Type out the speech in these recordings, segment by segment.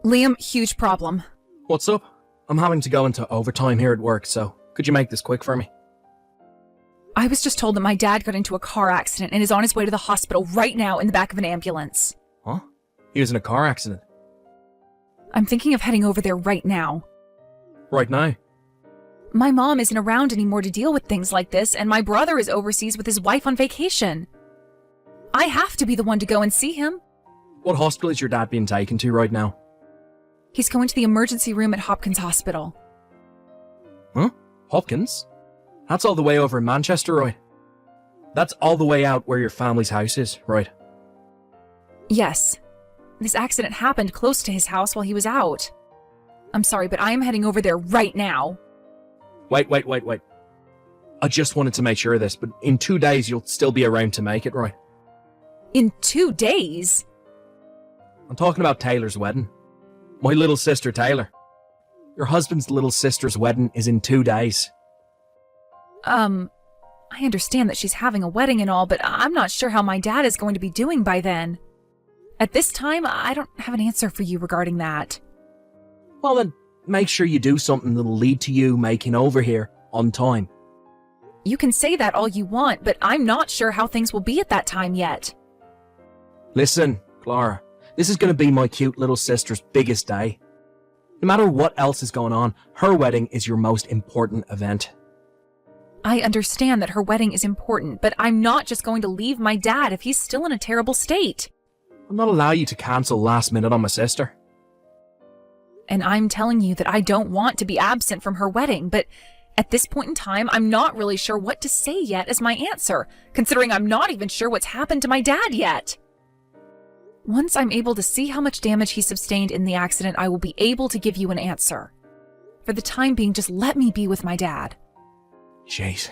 Liam, huge problem. What's up? I'm having to go into overtime here at work, so could you make this quick for me? I was just told that my dad got into a car accident and is on his way to the hospital right now in the back of an ambulance. Huh? He was in a car accident? I'm thinking of heading over there right now. Right now? My mom isn't around anymore to deal with things like this, and my brother is overseas with his wife on vacation. I have to be the one to go and see him. What hospital is your dad being taken to right now? He's going to the emergency room at Hopkins Hospital. Huh? Hopkins? That's all the way over in Manchester, right? That's all the way out where your family's house is, right? Yes. This accident happened close to his house while he was out. I'm sorry, but I am heading over there right now. Wait. I just wanted to make sure of this, but in 2 days you'll still be around to make it, right? In 2 days? I'm talking about Taylor's wedding. My little sister, Taylor. Your husband's little sister's wedding is in 2 days. I understand that she's having a wedding and all, but I'm not sure how my dad is going to be doing by then. At this time, I don't have an answer for you regarding that. Well then, make sure you do something that'll lead to you making over here on time. You can say that all you want, but I'm not sure how things will be at that time yet. Listen, Clara, this is going to be my cute little sister's biggest day. No matter what else is going on, her wedding is your most important event. I understand that her wedding is important, but I'm not just going to leave my dad if he's still in a terrible state. I'll not allow you to cancel last minute on my sister. And I'm telling you that I don't want to be absent from her wedding, but at this point in time, I'm not really sure what to say yet as my answer, considering I'm not even sure what's happened to my dad yet. Once I'm able to see how much damage he sustained in the accident, I will be able to give you an answer. For the time being, just let me be with my dad. Jeez.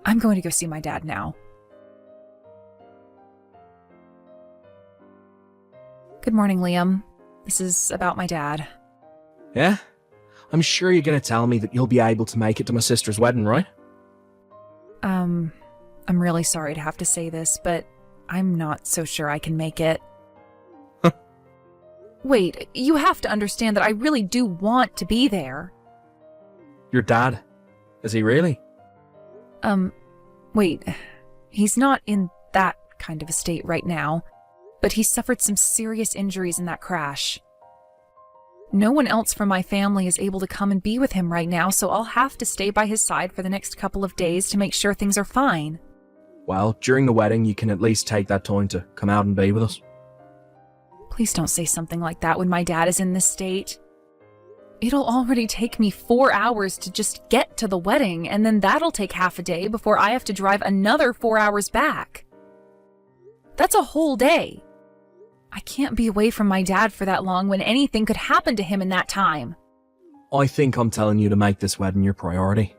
I'm going to go see my dad now. Good morning, Liam. This is about my dad. Yeah? I'm sure you're going to tell me that you'll be able to make it to my sister's wedding, right? I'm really sorry to have to say this, but I'm not so sure I can make it. Wait, you have to understand that I really do want to be there. Your dad? Is he really? Wait. He's not in that kind of a state right now, but he suffered some serious injuries in that crash. No one else from my family is able to come and be with him right now, so I'll have to stay by his side for the next couple of days to make sure things are fine. Well, during the wedding, you can at least take that time to come out and be with us. Please don't say something like that when my dad is in this state. It'll already take me 4 hours to just get to the wedding, and then that'll take half a day before I have to drive another 4 hours back. That's a whole day. I can't be away from my dad for that long when anything could happen to him in that time. I think I'm telling you to make this wedding your priority.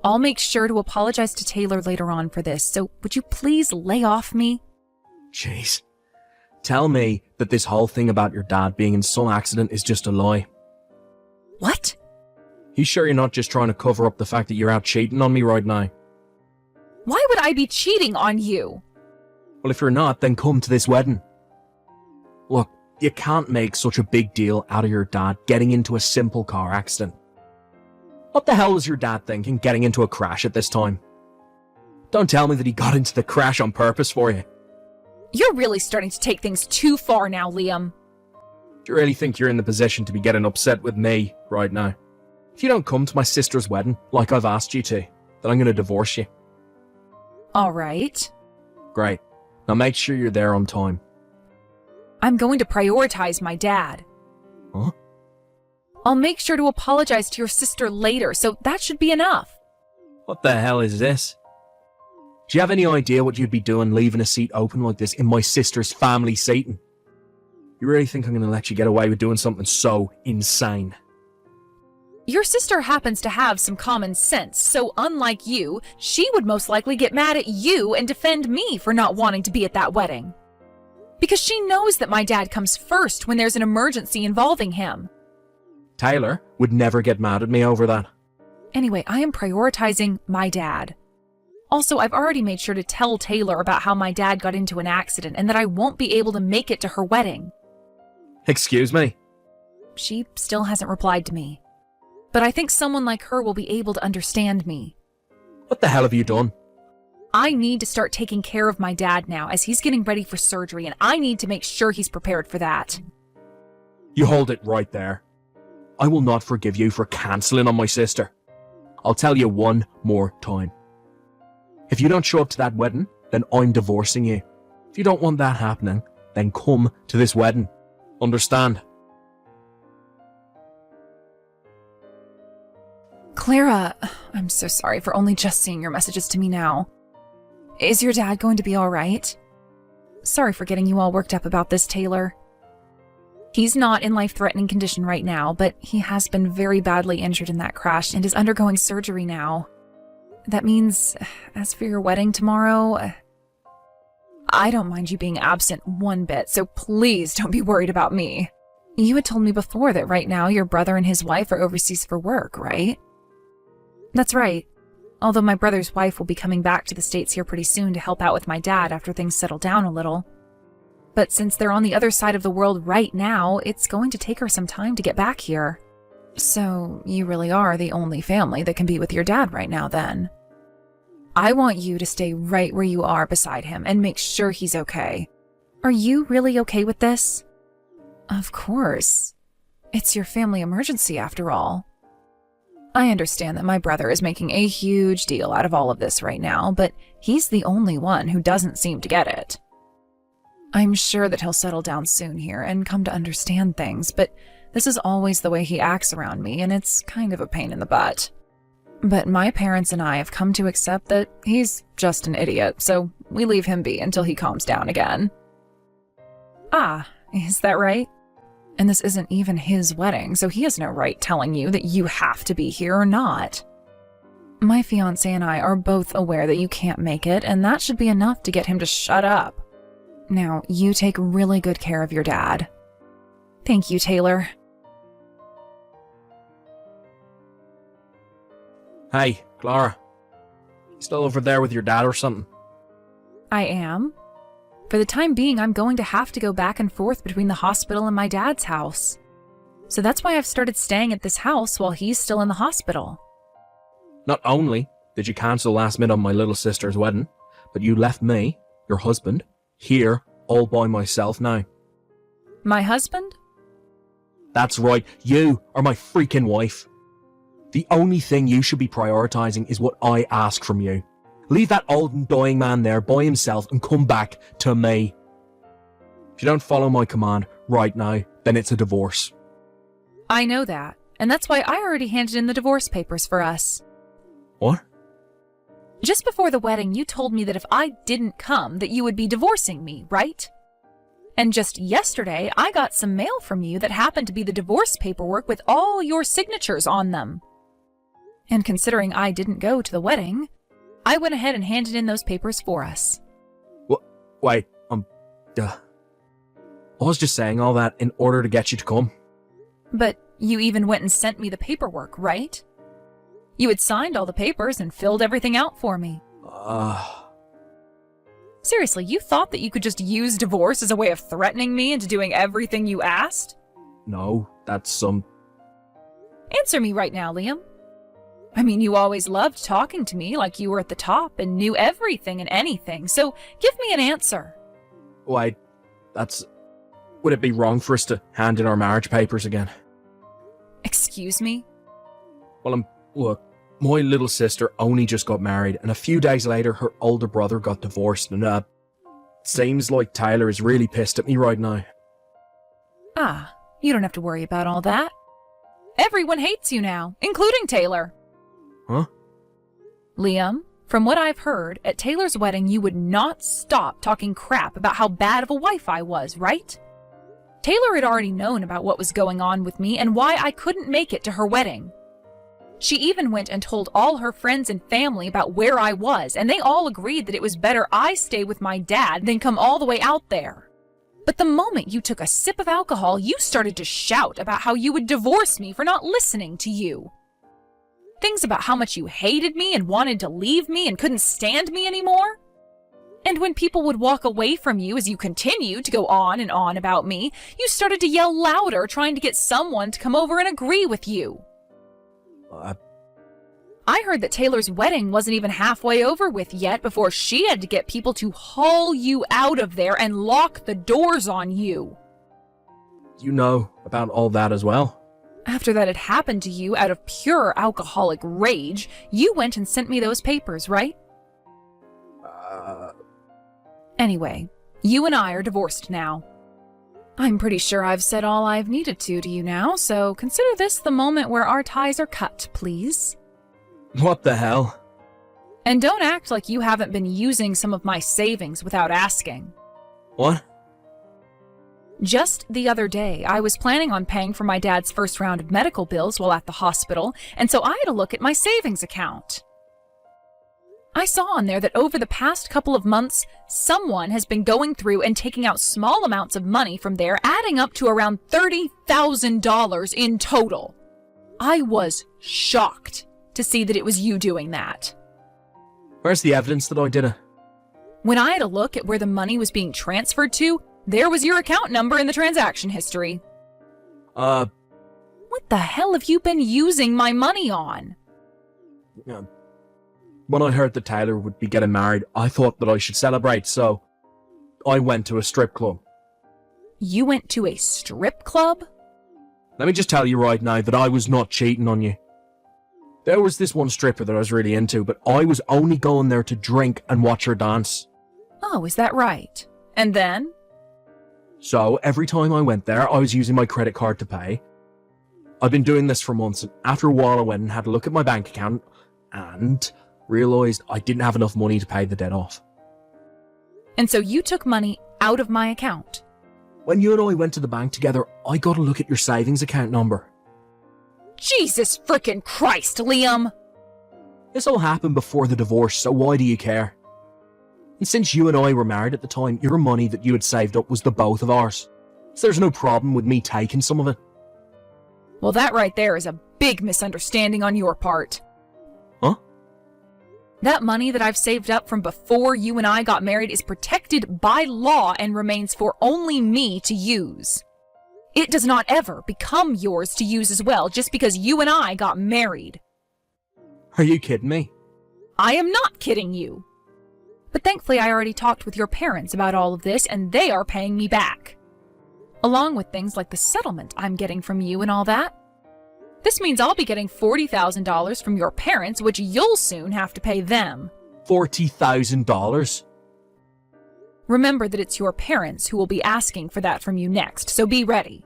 I'll make sure to apologize to Taylor later on for this, so would you please lay off me? Jeez. Tell me that this whole thing about your dad being in some accident is just a lie. What? You sure you're not just trying to cover up the fact that you're out cheating on me right now? Why would I be cheating on you? Well, if you're not, then come to this wedding. Look, you can't make such a big deal out of your dad getting into a simple car accident. What the hell was your dad thinking getting into a crash at this time? Don't tell me that he got into the crash on purpose for you. You're really starting to take things too far now, Liam. Do you really think you're in the position to be getting upset with me right now? If you don't come to my sister's wedding, like I've asked you to, then I'm going to divorce you. All right. Great. Now make sure you're there on time. I'm going to prioritize my dad. Huh? I'll make sure to apologize to your sister later, so that should be enough. What the hell is this? Do you have any idea what you'd be doing leaving a seat open like this in my sister's family seating? You really think I'm going to let you get away with doing something so insane? Your sister happens to have some common sense, so unlike you, she would most likely get mad at you and defend me for not wanting to be at that wedding. Because she knows that my dad comes first when there's an emergency involving him. Taylor would never get mad at me over that. Anyway, I am prioritizing my dad. Also, I've already made sure to tell Taylor about how my dad got into an accident and that I won't be able to make it to her wedding. Excuse me? She still hasn't replied to me. But I think someone like her will be able to understand me. What the hell have you done? I need to start taking care of my dad now as he's getting ready for surgery, and I need to make sure he's prepared for that. You hold it right there. I will not forgive you for cancelling on my sister. I'll tell you one more time. If you don't show up to that wedding, then I'm divorcing you. If you don't want that happening, then come to this wedding. Understand? Clara, I'm so sorry for only just seeing your messages to me now. Is your dad going to be all right? Sorry for getting you all worked up about this, Taylor. He's not in life-threatening condition right now, but he has been very badly injured in that crash and is undergoing surgery now. That means, as for your wedding tomorrow, I don't mind you being absent one bit, so please don't be worried about me. You had told me before that right now your brother and his wife are overseas for work, right? That's right. Although my brother's wife will be coming back to the States here pretty soon to help out with my dad after things settle down a little. But since they're on the other side of the world right now, it's going to take her some time to get back here. So you really are the only family that can be with your dad right now then. I want you to stay right where you are beside him and make sure he's okay. Are you really okay with this? Of course. It's your family emergency after all. I understand that my brother is making a huge deal out of all of this right now, but he's the only one who doesn't seem to get it. I'm sure that he'll settle down soon here and come to understand things, but this is always the way he acts around me, and it's kind of a pain in the butt. But my parents and I have come to accept that he's just an idiot, so we leave him be until he calms down again. Ah, is that right? And this isn't even his wedding, so he has no right telling you that you have to be here or not. My fiancé and I are both aware that you can't make it, and that should be enough to get him to shut up. Now, you take really good care of your dad. Thank you, Taylor. Hey, Clara. You still over there with your dad or something? I am. For the time being, I'm going to have to go back and forth between the hospital and my dad's house. So that's why I've started staying at this house while he's still in the hospital. Not only did you cancel last minute on my little sister's wedding, but you left me, your husband, here all by myself now. My husband? That's right, you are my freaking wife. The only thing you should be prioritizing is what I ask from you. Leave that old and dying man there by himself and come back to me. If you don't follow my command right now, then it's a divorce. I know that, and that's why I already handed in the divorce papers for us. What? Just before the wedding, you told me that if I didn't come, that you would be divorcing me, right? And just yesterday, I got some mail from you that happened to be the divorce paperwork with all your signatures on them. And considering I didn't go to the wedding, I went ahead and handed in those papers for us. What? Wait, I was just saying all that in order to get you to come. But you even went and sent me the paperwork, right? You had signed all the papers and filled everything out for me. Seriously, you thought that you could just use divorce as a way of threatening me into doing everything you asked? No, that's some... Answer me right now, Liam. I mean, you always loved talking to me like you were at the top and knew everything and anything, so give me an answer. Wait, that's... Would it be wrong for us to hand in our marriage papers again? Excuse me? Well, look, my little sister only just got married, and a few days later her older brother got divorced, and it seems like Taylor is really pissed at me right now. Ah, you don't have to worry about all that. Everyone hates you now, including Taylor. Huh? Liam, from what I've heard, at Taylor's wedding you would not stop talking crap about how bad of a wife I was, right? Taylor had already known about what was going on with me and why I couldn't make it to her wedding. She even went and told all her friends and family about where I was, and they all agreed that it was better I stay with my dad than come all the way out there. But the moment you took a sip of alcohol, you started to shout about how you would divorce me for not listening to you. Things about how much you hated me and wanted to leave me and couldn't stand me anymore. And when people would walk away from you as you continued to go on and on about me, you started to yell louder, trying to get someone to come over and agree with you. I heard that Taylor's wedding wasn't even halfway over with yet before she had to get people to haul you out of there and lock the doors on you. You know about all that as well? After that had happened to you out of pure alcoholic rage, you went and sent me those papers, right? Anyway, you and I are divorced now. I'm pretty sure I've said all I've needed to you now, so consider this the moment where our ties are cut, please. What the hell? And don't act like you haven't been using some of my savings without asking. What? Just the other day, I was planning on paying for my dad's first round of medical bills while at the hospital, and so I had a look at my savings account. I saw on there that over the past couple of months, someone has been going through and taking out small amounts of money from there, adding up to around $30,000 in total. I was shocked to see that it was you doing that. Where's the evidence that I did it? When I had a look at where the money was being transferred to, there was your account number in the transaction history. What the hell have you been using my money on? When I heard that Taylor would be getting married, I thought that I should celebrate, so I went to a strip club. You went to a strip club? Let me just tell you right now that I was not cheating on you. There was this one stripper that I was really into, but I was only going there to drink and watch her dance. Oh, is that right? And then? So every time I went there, I was using my credit card to pay. I've been doing this for months, and after a while I went and had a look at my bank account and realised I didn't have enough money to pay the debt off. And so you took money out of my account? When you and I went to the bank together, I got a look at your savings account number. Jesus frickin' Christ, Liam! This all happened before the divorce, so why do you care? And since you and I were married at the time, your money that you had saved up was the both of ours. So there's no problem with me taking some of it. Well, that right there is a big misunderstanding on your part. Huh? That money that I've saved up from before you and I got married is protected by law and remains for only me to use. It does not ever become yours to use as well just because you and I got married. Are you kidding me? I am not kidding you. But thankfully I already talked with your parents about all of this and they are paying me back. Along with things like the settlement I'm getting from you and all that. This means I'll be getting $40,000 from your parents, which you'll soon have to pay them. $40,000? Remember that it's your parents who will be asking for that from you next, so be ready.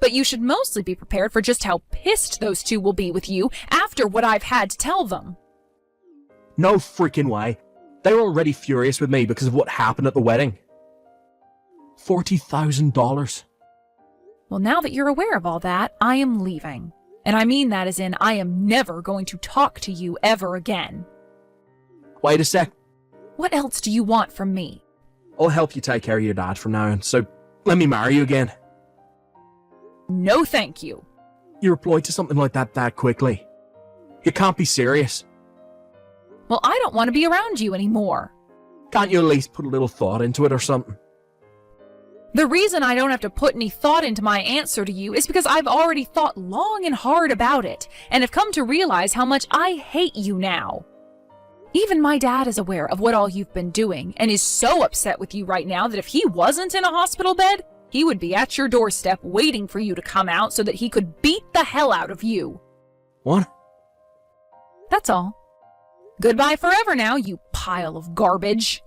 But you should mostly be prepared for just how pissed those two will be with you after what I've had to tell them. No freaking way. They were already furious with me because of what happened at the wedding. $40,000. Well, now that you're aware of all that, I am leaving. And I mean that as in I am never going to talk to you ever again. Wait a sec. What else do you want from me? I'll help you take care of your dad from now on, so let me marry you again. No thank you. You replied to something like that quickly. You can't be serious. Well, I don't want to be around you anymore. Can't you at least put a little thought into it or something? The reason I don't have to put any thought into my answer to you is because I've already thought long and hard about it, and have come to realize how much I hate you now. Even my dad is aware of what all you've been doing, and is so upset with you right now that if he wasn't in a hospital bed, he would be at your doorstep waiting for you to come out so that he could beat the hell out of you. What? That's all. Goodbye forever now, you pile of garbage.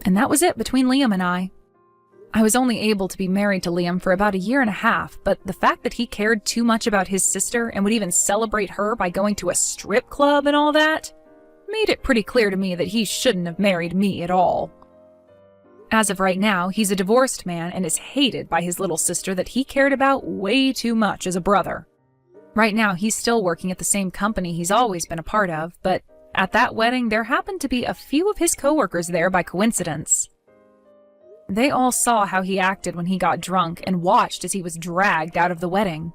And that was it between Liam and I. I was only able to be married to Liam for about 1.5 years, but the fact that he cared too much about his sister and would even celebrate her by going to a strip club and all that made it pretty clear to me that he shouldn't have married me at all. As of right now, he's a divorced man and is hated by his little sister that he cared about way too much as a brother. Right now, he's still working at the same company he's always been a part of, but at that wedding, there happened to be a few of his coworkers there by coincidence. They all saw how he acted when he got drunk and watched as he was dragged out of the wedding.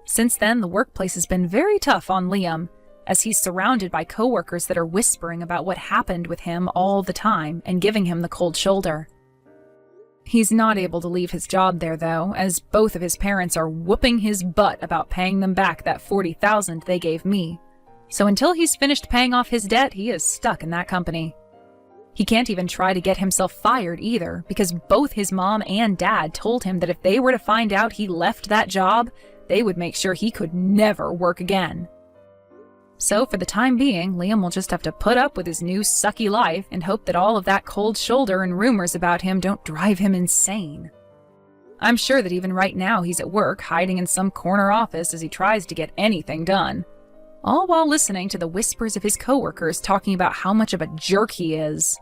Since then, the workplace has been very tough on Liam, as he's surrounded by coworkers that are whispering about what happened with him all the time and giving him the cold shoulder. He's not able to leave his job there, though, as both of his parents are whooping his butt about paying them back that $40,000 they gave me. So until he's finished paying off his debt, he is stuck in that company. He can't even try to get himself fired either, because both his mom and dad told him that if they were to find out he left that job, they would make sure he could never work again. So for the time being, Liam will just have to put up with his new sucky life and hope that all of that cold shoulder and rumors about him don't drive him insane. I'm sure that even right now he's at work, hiding in some corner office as he tries to get anything done, all while listening to the whispers of his coworkers talking about how much of a jerk he is.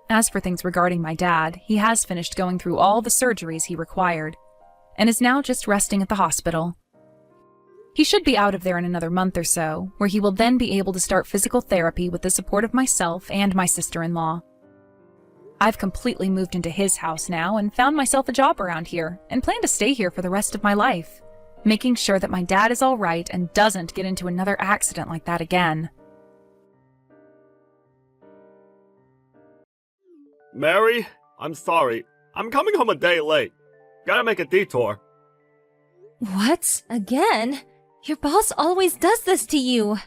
As for things regarding my dad, he has finished going through all the surgeries he required, and is now just resting at the hospital. He should be out of there in another month or so, where he will then be able to start physical therapy with the support of myself and my sister-in-law. I've completely moved into his house now and found myself a job around here, and plan to stay here for the rest of my life, making sure that my dad is all right and doesn't get into another accident like that again. Mary, I'm sorry. I'm coming home a day late. Gotta make a detour. What? Again? Your boss always does this to you.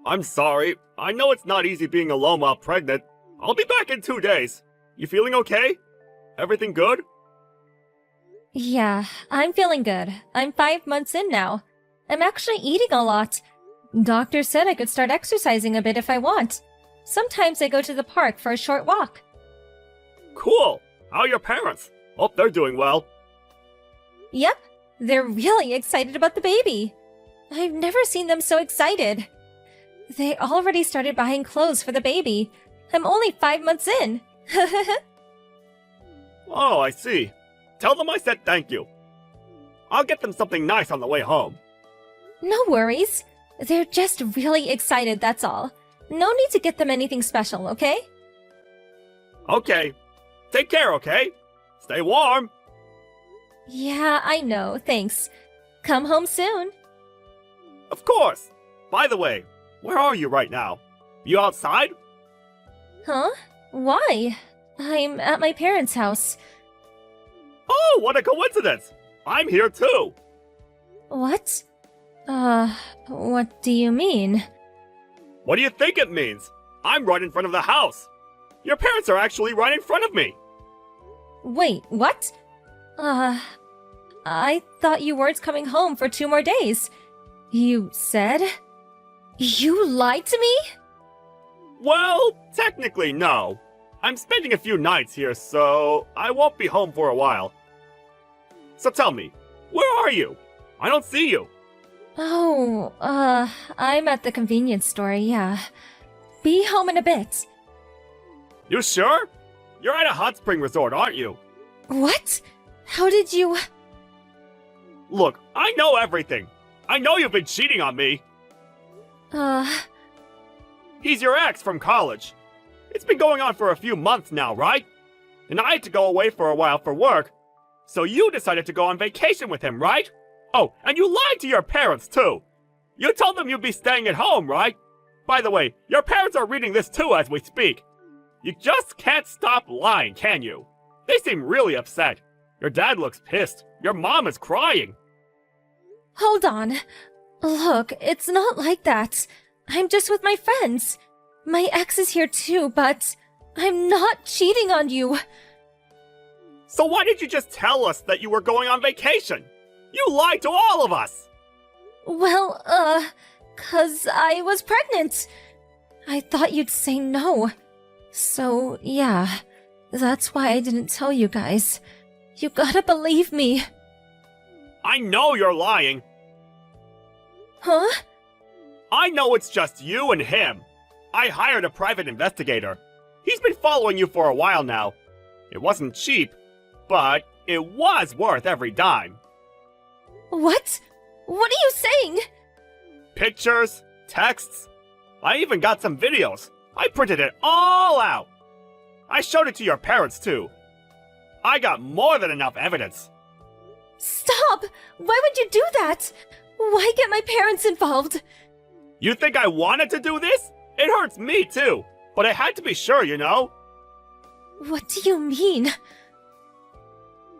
I'm sorry. I know it's not easy being alone while pregnant. I'll be back in 2 days. You feeling okay? Everything good? Yeah, I'm feeling good. I'm 5 months in now. I'm actually eating a lot. Doctor said I could start exercising a bit if I want. Sometimes I go to the park for a short walk. Cool. How are your parents? Hope they're doing well. Yep, they're really excited about the baby. I've never seen them so excited. They already started buying clothes for the baby. I'm only 5 months in. Oh, I see. Tell them I said thank you. I'll get them something nice on the way home. No worries. They're just really excited, that's all. No need to get them anything special, okay? Okay. Take care, okay? Stay warm. Yeah, I know, thanks. Come home soon. Of course. By the way, where are you right now? You outside? Huh? Why? I'm at my parents' house. Oh, what a coincidence! I'm here too! What? What do you mean? What do you think it means? I'm right in front of the house. Your parents are actually right in front of me. Wait, what? I thought you weren't coming home for 2 more days. You said? You lied to me? Well, technically no. I'm spending a few nights here, so I won't be home for a while. So tell me, where are you? I don't see you. Oh, I'm at the convenience store, yeah. Be home in a bit. You sure? You're at a hot spring resort, aren't you? What? How did you... Look, I know everything. I know you've been cheating on me. He's your ex from college. It's been going on for a few months now, right? And I had to go away for a while for work. So you decided to go on vacation with him, right? Oh, and you lied to your parents, too. You told them you'd be staying at home, right? By the way, your parents are reading this too as we speak. You just can't stop lying, can you? They seem really upset. Your dad looks pissed. Your mom is crying. Hold on. Look, it's not like that. I'm just with my friends. My ex is here too, but I'm not cheating on you. So why did you just tell us that you were going on vacation? You lied to all of us! Well, 'cause I was pregnant. I thought you'd say no. So, yeah, that's why I didn't tell you guys. You gotta believe me. I know you're lying. Huh? I know it's just you and him. I hired a private investigator. He's been following you for a while now. It wasn't cheap, but it was worth every dime. What? What are you saying? Pictures, texts. I even got some videos. I printed it all out. I showed it to your parents too. I got more than enough evidence. Stop! Why would you do that? Why get my parents involved? You think I wanted to do this? It hurts me too, but I had to be sure, you know? What do you mean?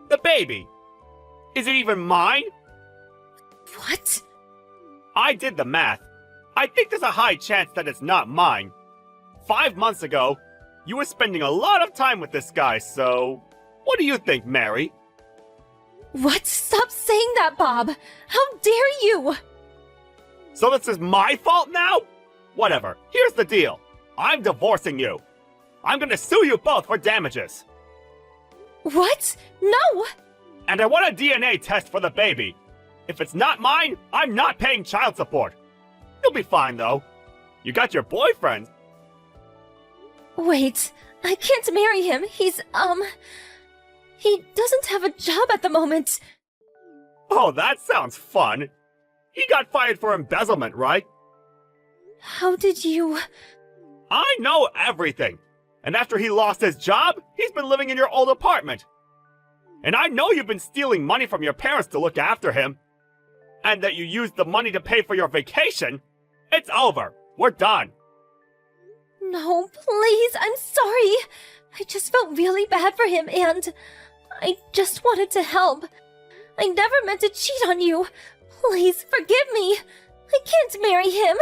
The baby. Is it even mine? What? I did the math. I think there's a high chance that it's not mine. 5 months ago, you were spending a lot of time with this guy, so... What do you think, Mary? What? Stop saying that, Bob! How dare you! So this is my fault now? Whatever. Here's the deal. I'm divorcing you. I'm gonna sue you both for damages. What? No! And I want a DNA test for the baby. If it's not mine, I'm not paying child support. You'll be fine, though. You got your boyfriend. Wait, I can't marry him. He doesn't have a job at the moment. Oh, that sounds fun. He got fired for embezzlement, right? How did you... I know everything. And after he lost his job, he's been living in your old apartment. And I know you've been stealing money from your parents to look after him. And that you used the money to pay for your vacation. It's over. We're done. No, please, I'm sorry. I just felt really bad for him and I just wanted to help. I never meant to cheat on you. Please, forgive me. I can't marry him.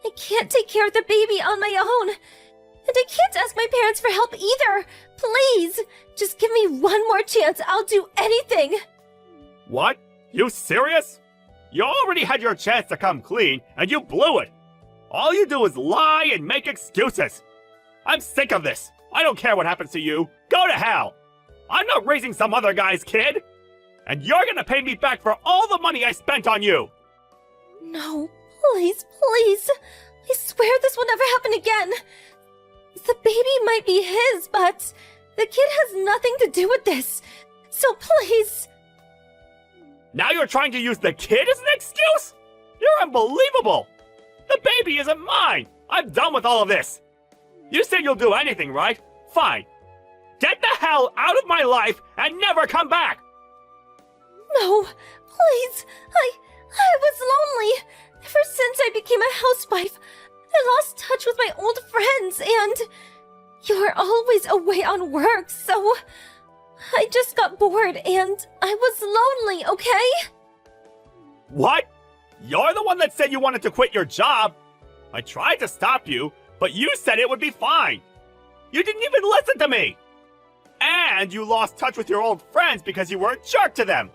I can't take care of the baby on my own. And I can't ask my parents for help either. Please, just give me one more chance. I'll do anything. What? You serious? You already had your chance to come clean, and you blew it. All you do is lie and make excuses. I'm sick of this. I don't care what happens to you. Go to hell. I'm not raising some other guy's kid. And you're gonna pay me back for all the money I spent on you. No, please, please. I swear this will never happen again. The baby might be his, but the kid has nothing to do with this. So please. Now you're trying to use the kid as an excuse? You're unbelievable. The baby isn't mine. I'm done with all of this. You said you'll do anything, right? Fine. Get the hell out of my life and never come back. No, please. I was lonely. Ever since I became a housewife, I lost touch with my old friends and you're always away on work, so I just got bored and I was lonely, okay? What? You're the one that said you wanted to quit your job. I tried to stop you, but you said it would be fine. You didn't even listen to me. And you lost touch with your old friends because you were a jerk to them.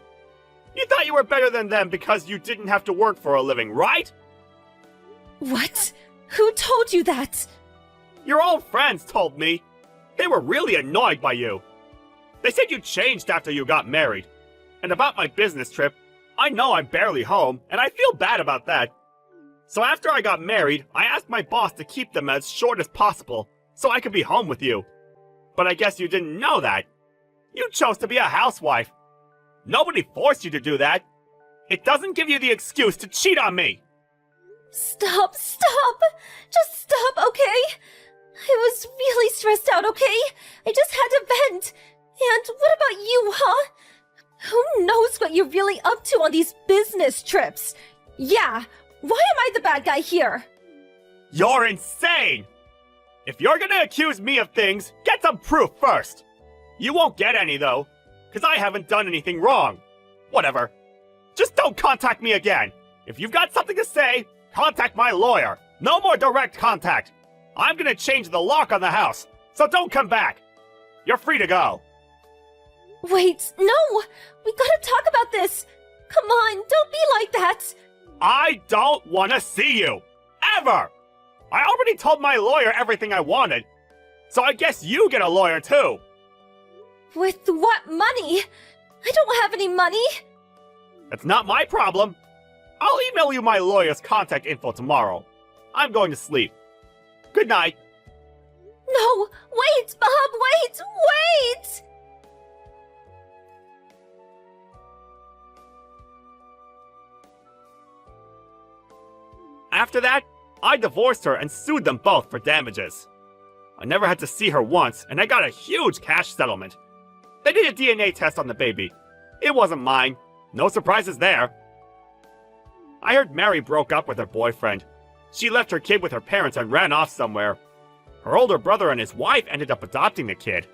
You thought you were better than them because you didn't have to work for a living, right? What? Who told you that? Your old friends told me. They were really annoyed by you. They said you changed after you got married. And about my business trip, I know I'm barely home, and I feel bad about that. So after I got married, I asked my boss to keep them as short as possible, so I could be home with you. But I guess you didn't know that. You chose to be a housewife. Nobody forced you to do that. It doesn't give you the excuse to cheat on me. Stop! Just stop, okay? I was really stressed out, okay? I just had to vent. And what about you, huh? Who knows what you're really up to on these business trips? Yeah, why am I the bad guy here? You're insane! If you're gonna accuse me of things, get some proof first. You won't get any, though, because I haven't done anything wrong. Whatever. Just don't contact me again. If you've got something to say, contact my lawyer. No more direct contact. I'm gonna change the lock on the house, so don't come back. You're free to go. Wait, no! We gotta talk about this! Come on, don't be like that! I don't want to see you. Ever! I already told my lawyer everything I wanted. So I guess you get a lawyer too. With what money? I don't have any money! That's not my problem. I'll email you my lawyer's contact info tomorrow. I'm going to sleep. Good night. No! Wait, Bob! Wait! After that, I divorced her and sued them both for damages. I never had to see her once, and I got a huge cash settlement. They did a DNA test on the baby. It wasn't mine. No surprises there. I heard Mary broke up with her boyfriend. She left her kid with her parents and ran off somewhere. Her older brother and his wife ended up adopting the kid.